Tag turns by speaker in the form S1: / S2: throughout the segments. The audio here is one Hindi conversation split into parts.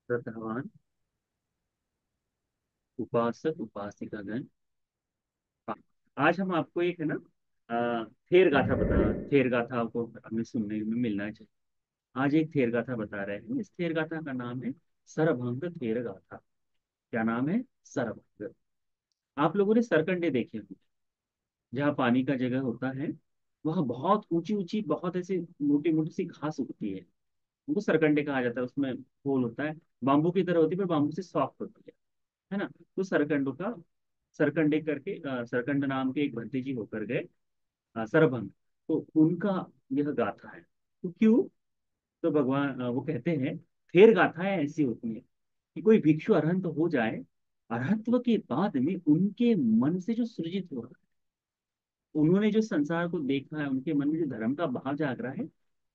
S1: श्रद्धावान उपासक उपासिकागण। हाँ, आज हम आपको एक है ना थेर गाथा थेर गाथा आपको हमें सुनने में मिलना चाहिए। आज एक थेर गाथा बता रहे हैं। इस थेर गाथा का नाम है सरभंग थेर गाथा। क्या नाम है? सरभंग। आप लोगों ने सरकंडे देखे होंगे, जहाँ पानी का जगह होता है वहाँ बहुत ऊंची ऊंची बहुत ऐसे मोटी मोटी सी घास उगती है। उनको सरकंडे कहा जाता है। उसमें होल होता है, बाम्बू की तरह होती है पर बाम्बू से सॉफ्ट होती है ना। तो सरकंडों का सरकंडे करके सरकंड नाम के एक भंते जी होकर गए सरभंग। तो उनका यह गाथा है। तो क्यों? तो भगवान वो कहते हैं थेर गाथाएं ऐसी होती हैं कि कोई भिक्षु अरहंत हो जाए, अरहत्व के बाद में उनके मन से जो सृजित हो रहा है, उन्होंने जो संसार को देखा है, उनके मन में जो धर्म का भाव जाग रहा है,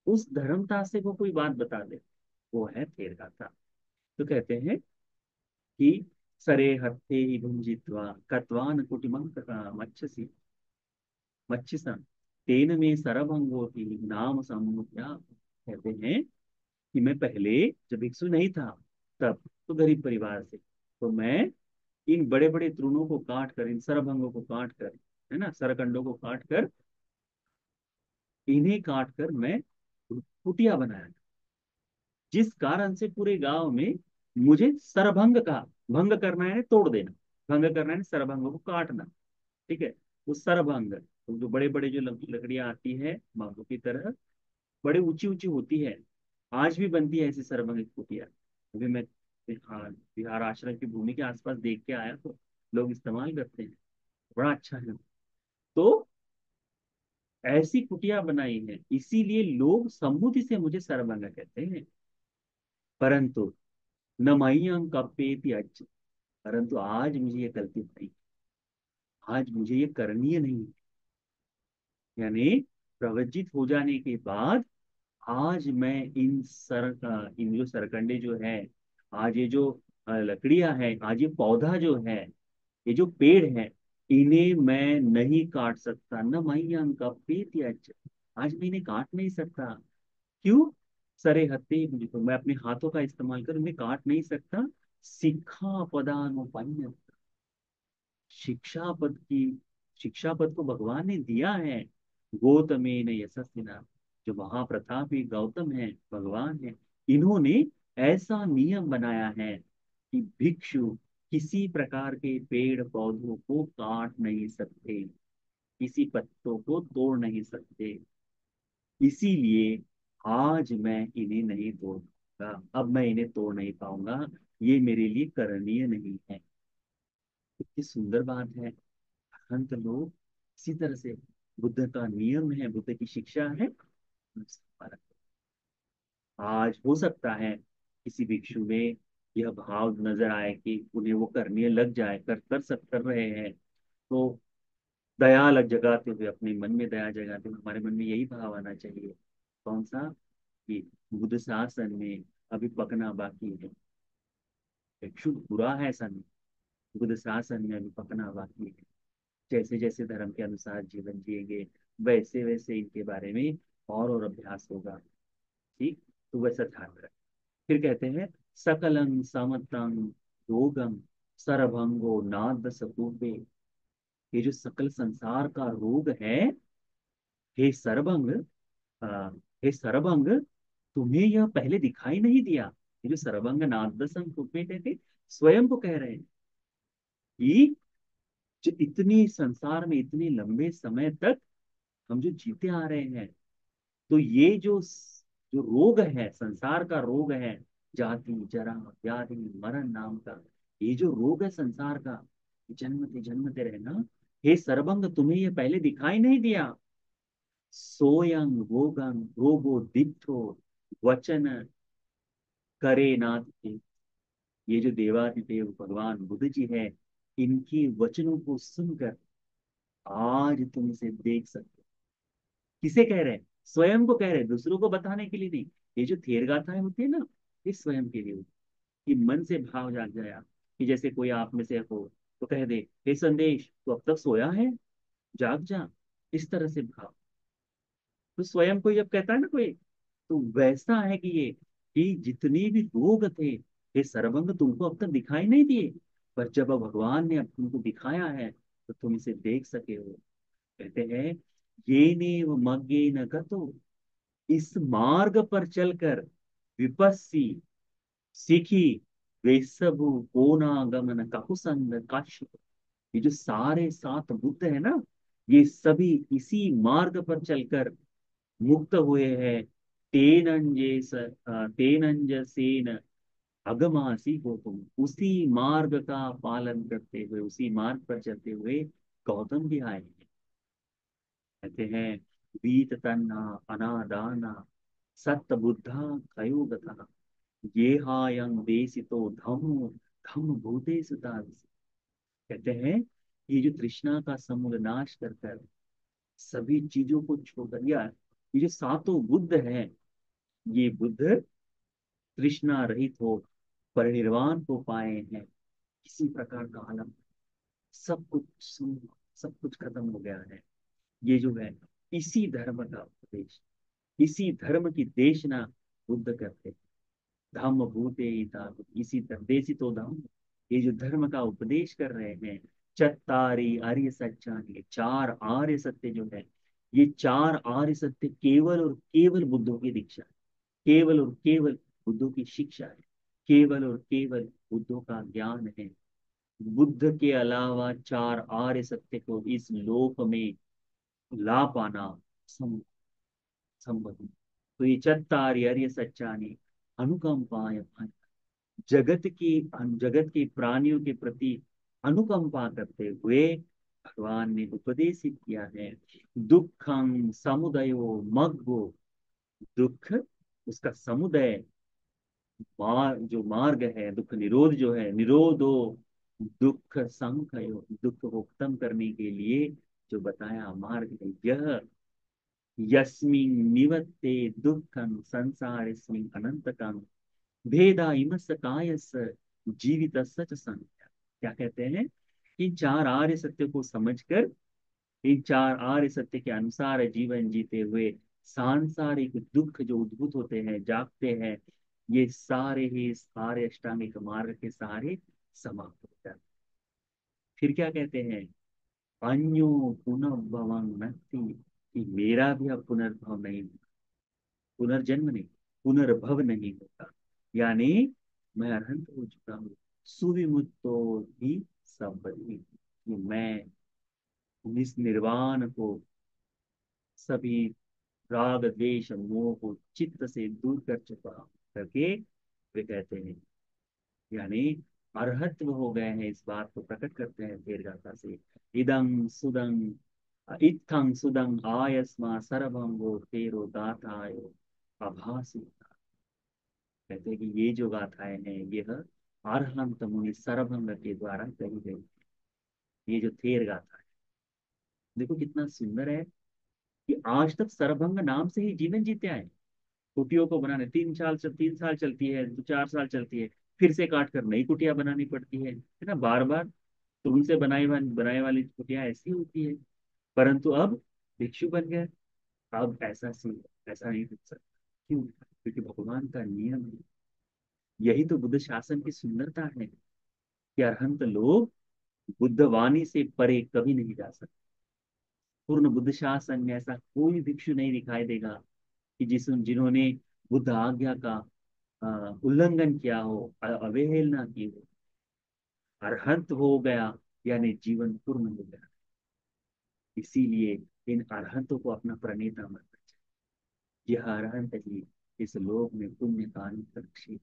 S1: उस धर्मता से वो कोई बात बता दे, वो है थेर गाथा। तो कहते हैं कि सरे हत्थे भुंजित्वा कत्वान कुटिमं मच्छसी मच्छिसं तेन में सरभंगोति नाम समुद्या। कहते हैं कि मैं पहले जब भिक्षु नहीं था, तब तो गरीब परिवार से, तो मैं इन बड़े बड़े तृणों को काट कर, इन सरभंगों को काट कर, है ना, सरकंडों को काट कर, इन्हें काट कर मैं कुटिया बनाया, जिस कारण से पूरे गांव में मुझे सरभंग का, भंग करना है तोड़ देना, भंग करना है सरभंग को काटना। ठीक है। वो सरभंग, तो जो बड़े बड़े जो लकड़ियां आती है बांबू की तरह, बड़े ऊंची ऊंची होती है। आज भी बनती है ऐसी सरभंग कुटिया। अभी मैं बिहार आश्रम की भूमि के आसपास देख के आया, तो लोग इस्तेमाल करते हैं। बड़ा अच्छा है। तो ऐसी कुटिया बनाई है, इसीलिए लोग सम्मुति से मुझे सरभंग कहते हैं। परंतु न मह्यं कप्पेति अच्च, परंतु आज मुझे ये गलती नहीं, आज मुझे ये करणीय नहीं। यानी प्रवज्जित हो जाने के बाद आज मैं इन जो सरकंडे जो है, आज ये जो लकड़ियां हैं, आज ये पौधा जो है, ये जो पेड़ है, इन्हें मैं नहीं काट सकता। न मह्यं कप्पेति अच्च, आज मैं इन्हें काट नहीं सकता। क्यों? सरे हत्ते मुझे, तो मैं अपने हाथों का इस्तेमाल कर उन्हें काट नहीं सकता। शिक्षा पदानुपन्य, शिक्षा पद की, शिक्षा पद को भगवान ने दिया है। गौतमेन यशस्विना, जो महाप्रतापी गौतम है, भगवान है, इन्होंने ऐसा नियम बनाया है कि भिक्षु किसी प्रकार के पेड़ पौधों को काट नहीं सकते, किसी पत्तों को तोड़ नहीं सकते। इसीलिए आज मैं इन्हें नहीं तोड़ूंगा, अब मैं इन्हें तोड़ नहीं पाऊंगा, ये मेरे लिए करणीय नहीं है। कितनी सुंदर बात है। संत लोग इसी तरह से, बुद्ध का नियम है, बुद्ध की शिक्षा है। आज हो सकता है किसी भिक्षु में यह भाव नजर आए कि उन्हें वो करने लग जाए, कर रहे हैं, तो दया लग जगाते हुए, अपने मन में दया जगाते हुए, हमारे मन में यही भाव आना चाहिए। कौन सा? कि बुद्ध शासन में अभी पकना बाकी है। भिक्षु बुरा है ऐसा नहीं, बुद्ध शासन में अभी पकना बाकी है। जैसे जैसे धर्म के अनुसार जीवन जिएंगे, वैसे वैसे इनके बारे में और अभ्यास होगा। ठीक। तो वैसा ध्यान रखें। फिर कहते हैं सकलं समतं रोगम सरभंगो नाद सपूपे। ये जो सकल संसार का रोग है, हे सरभंग, आ, हे सरभंग, तुम्हें यह पहले दिखाई नहीं दिया? ये जो सरभंग नाद सपूपे थे, स्वयं को कह रहे हैं कि जो इतनी संसार में इतने लंबे समय तक हम जो जीते आ रहे हैं, तो ये जो जो रोग है, संसार का रोग है, जाति जरा व्याधि मरण नाम का, ये जो रोग है संसार का, जन्मते रहना, हे सरभंग, तुम्हें ये पहले दिखाई नहीं दिया? सोयं भोगं रोगो दीप्तो वचन करे नाथ के। ये जो देवादिदेव भगवान बुद्ध जी है, इनकी वचनों को सुनकर आज तुम इसे देख सकते हो। किसे कह रहे हैं? स्वयं को कह रहे हैं, दूसरों को बताने के लिए नहीं। ये जो थेर गाथाएं होती है ना, ये स्वयं के लिए होती है। कि मन से भाव जाग जाया, कि जैसे कोई आप में से हो तो कह दे, हे संदेश तो अब तक सोया है, जाग जा। इस तरह से भाव। तो स्वयं को जब कहता है ना कोई, तो वैसा है कि ये, कि जितने भी रोग थे, हे सरभंग, तुमको अब तक दिखाई नहीं दिए, पर जब अब भगवान ने अब तुमको दिखाया है तो तुम इसे देख सके हो। कहते हैं, ये नेव मग्गे न गतो, इस मार्ग पर चलकर विपस्सी सीखी वेसबु कोनागमन काहुसंग काश्य। ये जो सारे सात बुद्ध है ना, ये सभी इसी मार्ग पर चलकर मुक्त हुए हैं। तेनंजसेन अगमासी गौतम, उसी मार्ग का पालन करते हुए, उसी मार्ग पर चलते हुए गौतम भी आए हैं। कहते हैं, वीत तन्ना अनादाना सत्य बुद्धा कयुगता, ये हायं देशितो धम्म धम्म भूतेषु तादृश। कहते हैं, ये जो तृष्णा का समुद्र नाश कर कर सभी चीजों को छोड़कर, या ये जो सातों बुद्ध हैं, ये बुद्ध तृष्णा रहित हो परिनिर्वाण को पाए हैं। किसी प्रकार का आलम, सब कुछ सब कुछ खत्म हो गया है। ये जो है, इसी धर्म का उपदेश, इसी धर्म की देशना बुद्ध करते हैं। धम्म भूते हिता, इसी देशी तो धम्म, ये जो धर्म का उपदेश कर रहे हैं। चत्तारी आर्य सत्यानि, चार आर्य सत्य जो है, ये चार आर्य सत्य केवल और केवल बुद्धों की दीक्षा है, केवल और केवल बुद्धों की शिक्षा है, केवल और केवल बुद्धों का ज्ञान है। बुद्ध के अलावा चार आर्य सत्य को इस लोक में ला पाना संभव नहीं। तो ये चत्तारि आर्य सत्यानि अनुकंपाय, जगत के प्राणियों के प्रति अनुकंपा करते हुए भगवान ने उपदेशित किया है। दुखं समुदयो मग्गो, दुख उसका समुदय, जो मार्ग है, दुख निरोध जो है, निरोधो दुख संखयो, दुख को खत्म करने के लिए जो बताया मार्ग है, यह यस्मिन् निवत्ते दुखं संसारेस्मिन् अनंतकं भेदा इमस कायस जीवित सच संख्या। क्या कहते हैं, इन चार आर्य सत्य को समझकर, इन चार आर्य सत्य के अनुसार जीवन जीते हुए सांसारिक दुख जो उद्भूत होते हैं, जागते हैं, ये सारे ही इस आर्य अष्टांगिक मार्ग के सहारे समाप्त हो जाते हैं। फिर क्या कहते हैं, अन्यो पुनर्भवं नक्ति, कि मेरा भी अब पुनर्भव नहीं, पुनर्जन्म नहीं, पुनर्भव नहीं होता। यानी मैं अनंत हो चुका हूँ, सुविमुक्तो भी संपत्ति, कि मैं इस निर्वाण को, सभी राग द्वेष मोह को चित्त से दूर कर चुका हूं, करके वे कहते हैं, यानी अरहत्व हो गए हैं, इस बात को प्रकट करते हैं फिर गाथा से। इदं सुदं इत्थं सुदं आयस्मा सरभंगो तेरो गाथायो आभासी। कहते हैं कि ये जो गाथाएं हैं, यह अरहंत मुनि सरभंग के द्वारा कही गई। ये जो थेर गाथा है, देखो कितना सुंदर है, कि आज तक सरभंग नाम से ही जीवन जीते आए। कुटियों को बनाने 3 साल चलती है, तो 4 साल चलती है, फिर से काट कर नई कुटिया बनानी पड़ती है ना, बार बार। तो उनसे बनाए वाली कुटिया ऐसी होती है। परंतु अब भिक्षु बन गए, अब ऐसा नहीं हो सकता। क्यों? क्योंकि भगवान का नियम है। यही तो बुद्ध शासन की सुंदरता है, कि अरहंत लोग बुद्ध वाणी से परे कभी नहीं जा सकते। पूर्ण बुद्ध शासन में ऐसा कोई भिक्षु नहीं दिखाई देगा कि जिन्होंने बुद्ध आज्ञा का उल्लंघन किया हो, अवहेलना की हो। अरहंत हो गया यानी जीवन पूर्ण हो गया। इसीलिए इन अरहंतों को अपना प्रणेता मानना चाहिए। यह अरहंत ही इस लोक में पुण्य का अंतरक्षेप,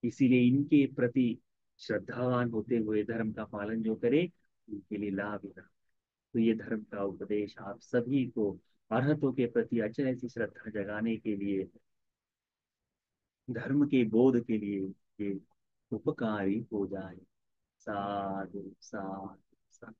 S1: इसीलिए इनके प्रति श्रद्धावान होते हुए धर्म का पालन जो करे, उनके लिए लाभ ही लाभ। तो ये धर्म का उपदेश आप सभी को अरहतों के प्रति अचल ऐसी श्रद्धा जगाने के लिए, धर्म के बोध के लिए ये उपकारी हो जाए। साधु साधु साधु।